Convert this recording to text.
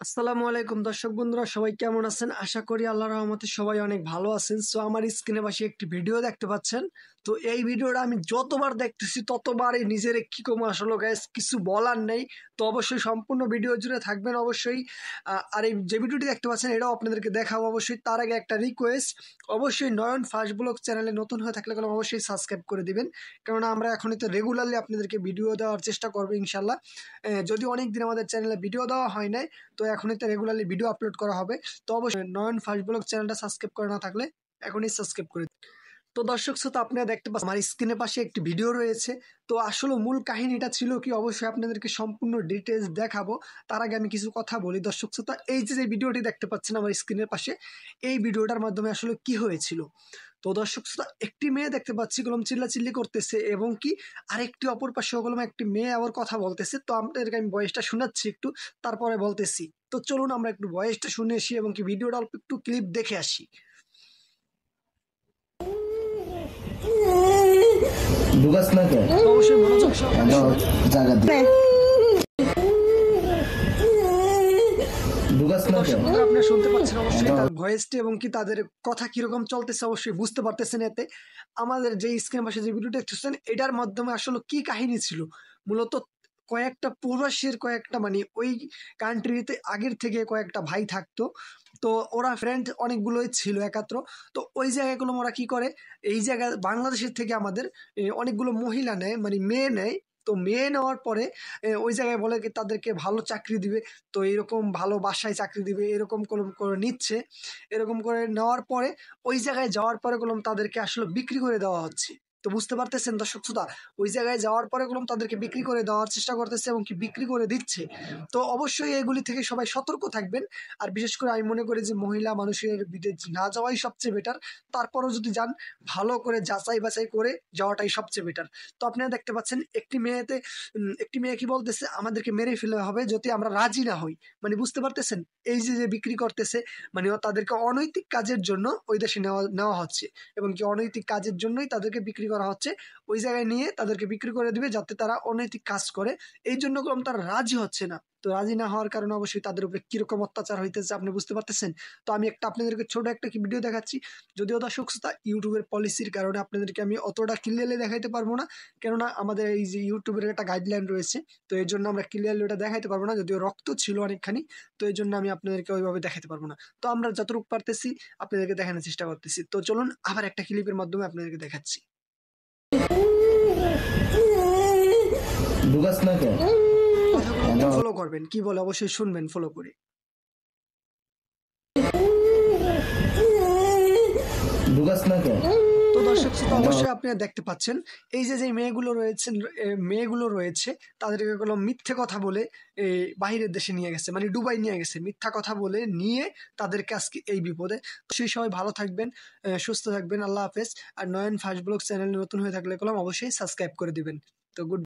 আসসালামু আলাইকুম দর্শক বন্ধুরা, সবাই কেমন আছেন? আশা করি আল্লাহর রহমতে সবাই অনেক ভালো আছেন। সো আমার স্ক্রিনে পাশে একটি ভিডিও দেখতে পাচ্ছেন। তো এই ভিডিওটা আমি যতবার দেখতেছি ততবারই নিজের কি কম আসলে গাইস কিছু বলার নেই। তো অবশ্যই সম্পূর্ণ ভিডিও জুড়ে থাকবেন অবশ্যই। আর এই যে ভিডিওটি দেখতে পাচ্ছেন এটাও আপনাদেরকে দেখাবো অবশ্যই। তার আগে একটা রিকোয়েস্ট, অবশ্যই নয়ন ফার্স্ট ব্লগ চ্যানেলে নতুন হয়ে থাকলে অবশ্যই সাবস্ক্রাইব করে দিবেন, কেননা আমরা এখনই তো রেগুলারলি আপনাদেরকে ভিডিও দেওয়ার চেষ্টা করবো ইনশাল্লাহ। যদি অনেকদিন আমাদের চ্যানেলে ভিডিও দেওয়া হয় নাই, তো এখনই তো রেগুলারলি ভিডিও আপলোড করা হবে। তো অবশ্যই নয়ন ফার্স্ট ব্লগ চ্যানেলটা সাবস্ক্রাইব করে না থাকলে এখনই সাবস্ক্রাইব করে দিন। তো দর্শক শ্রোতা, আপনারা দেখতে পাচ্ছেন আমার স্ক্রিনের পাশে একটি ভিডিও রয়েছে। তো আসলে মূল কাহিনীটা ছিল কি, অবশ্যই আপনাদেরকে সম্পূর্ণ ডিটেলস দেখাবো। তার আগে আমি কিছু কথা বলি দর্শক শ্রোতা। এই যে ভিডিওটি দেখতে পাচ্ছেন আমার স্ক্রিনের পাশে, এই ভিডিওটার মাধ্যমে আসলে কি হয়েছিল। তো দর্শক শ্রোতা, একটি মেয়ে দেখতে পাচ্ছি কলম চিল্লাচিল্লি করতেছে, এবং কি আরেকটি অপর পাশে কলম একটি মেয়ে আবার কথা বলতেছে। তো আপনাদেরকে আমি ভয়েসটা শোনাচ্ছি একটু, তারপরে বলতেছি। তো চলুন আমরা একটু ভয়েসটা শুনে আসি এবং কি ভিডিওটা অল্প একটু ক্লিপ দেখে আসি। ঢুকাস না কে? অবশ্যই মনোযোগ সহকারে শুনুন। জায়গা দে। ঢুকাস না কে? দর্শক বন্ধুরা, আপনারা শুনতে পাচ্ছেন অবশ্যই তার ভয়েসটি, এবং কি তাদের কথা কিরকম চলতেছে অবশ্যই বুঝতে পারতেছেন। এতে আমাদের যে স্ক্রিন পাশে যে ভিডিওটা দেখতেছেন এটার মাধ্যমে আসলে কি কাহিনী ছিল মূলত, কয়েকটা প্রবাসীর কয়েকটা মানে ওই কান্ট্রিতে আগের থেকে কয়েকটা ভাই থাকতো। তো ওরা ফ্রেন্ড অনেকগুলোই ছিল একাত্র। তো ওই জায়গাগুলো ওরা কি করে, এই জায়গায় বাংলাদেশের থেকে আমাদের অনেকগুলো মহিলা নেয়, মানে মেয়ে নেয়। তো মেয়ে নেওয়ার পরে ওই জায়গায় বলে কি তাদেরকে ভালো চাকরি দিবে, তো এরকম ভালো বাসায় চাকরি দিবে, এরকম করে নিচ্ছে। এরকম করে নেওয়ার পরে ওই জায়গায় যাওয়ার পরে তাদেরকে আসলে বিক্রি করে দেওয়া হচ্ছে। তো বুঝতে পারতেছেন দর্শক শ্রোতা, ওই জায়গায় যাওয়ার পরে তাদেরকে বিক্রি করে দেওয়ার চেষ্টা করতেছে এবং কি বিক্রি করে দিচ্ছে। তো অবশ্যই এগুলি থেকে সবাই সতর্ক থাকবেন। আর বিশেষ করে আমি মনে করি যে মহিলা মানুষের বিদেশ না যাওয়াই সবচেয়ে বেটার। তারপরও যদি যান, ভালো করে যাচাই বাছাই করে যাওয়াটাই সবচেয়ে বেটার। তো আপনারা দেখতে পাচ্ছেন একটি মেয়ে কি বলতেছে, আমাদেরকে মেরে ফেলা হবে যদি আমরা রাজি না হই। মানে বুঝতে পারতেছেন, এই যে বিক্রি করতেছে, মানে তাদেরকে অনৈতিক কাজের জন্য ওই দেশে নেওয়া হচ্ছে, এবং কি অনৈতিক কাজের জন্যই তাদেরকে বিক্রি করা হচ্ছে। ওই জায়গায় নিয়ে তাদেরকে বিক্রি করে দিবে যাতে তারা অনৈতিক কাজ করে। এই জন্য তারা রাজি হচ্ছে না। তো রাজি না হওয়ার কারণে অবশ্যই তাদের উপরে কিরকম অত্যাচার হইতেছে আপনি বুঝতে পারতেছেন। তো আমি আপনাদেরকে ছোট একটা কি ভিডিও দেখাচ্ছি। যদিও দর্শক শ্রোতা, ইউটিউবের পলিসির কারণে আপনাদেরকে আমি অতটা ক্লিয়ারলি দেখাইতে পারবো না, কেননা আমাদের এই যে ইউটিউবের একটা গাইডলাইন রয়েছে। তো এই জন্য আমরা ক্লিয়ারলি ওটা দেখাইতে পারবো না, যদিও রক্ত ছিল অনেকখানি। তো এই জন্য আমি আপনাদেরকে ওইভাবে দেখাতে পারবো না। তো আমরা যতটুকু পারতেছি আপনাদেরকে দেখানোর চেষ্টা করতেছি। তো চলুন আবার একটা ক্লিপের মাধ্যমে আপনাদেরকে দেখাচ্ছি। ঢুকাস না কে? কথাগুলো ফলো করবেন, কি বলে অবশ্যই শুনবেন ফলো করে। ঢুকাস না কে? তো দর্শক শ্রোতা, অবশ্যই আপনারা দেখতে পাচ্ছেন এই যে মেয়েগুলো রয়েছে তাদেরকে মিথ্যে কথা বলে বাহিরের দেশে নিয়ে গেছে, মানে দুবাই নিয়ে গেছে, মিথ্যা কথা বলে নিয়ে তাদেরকে আজকে এই বিপদে। সেই সবাই ভালো থাকবেন, সুস্থ থাকবেন, আল্লাহ হাফেজ। আর নয়ন ফার্স্ট ব্লগ চ্যানেল নতুন হয়ে থাকলে অবশ্যই সাবস্ক্রাইব করে দিবেন। তো গুড।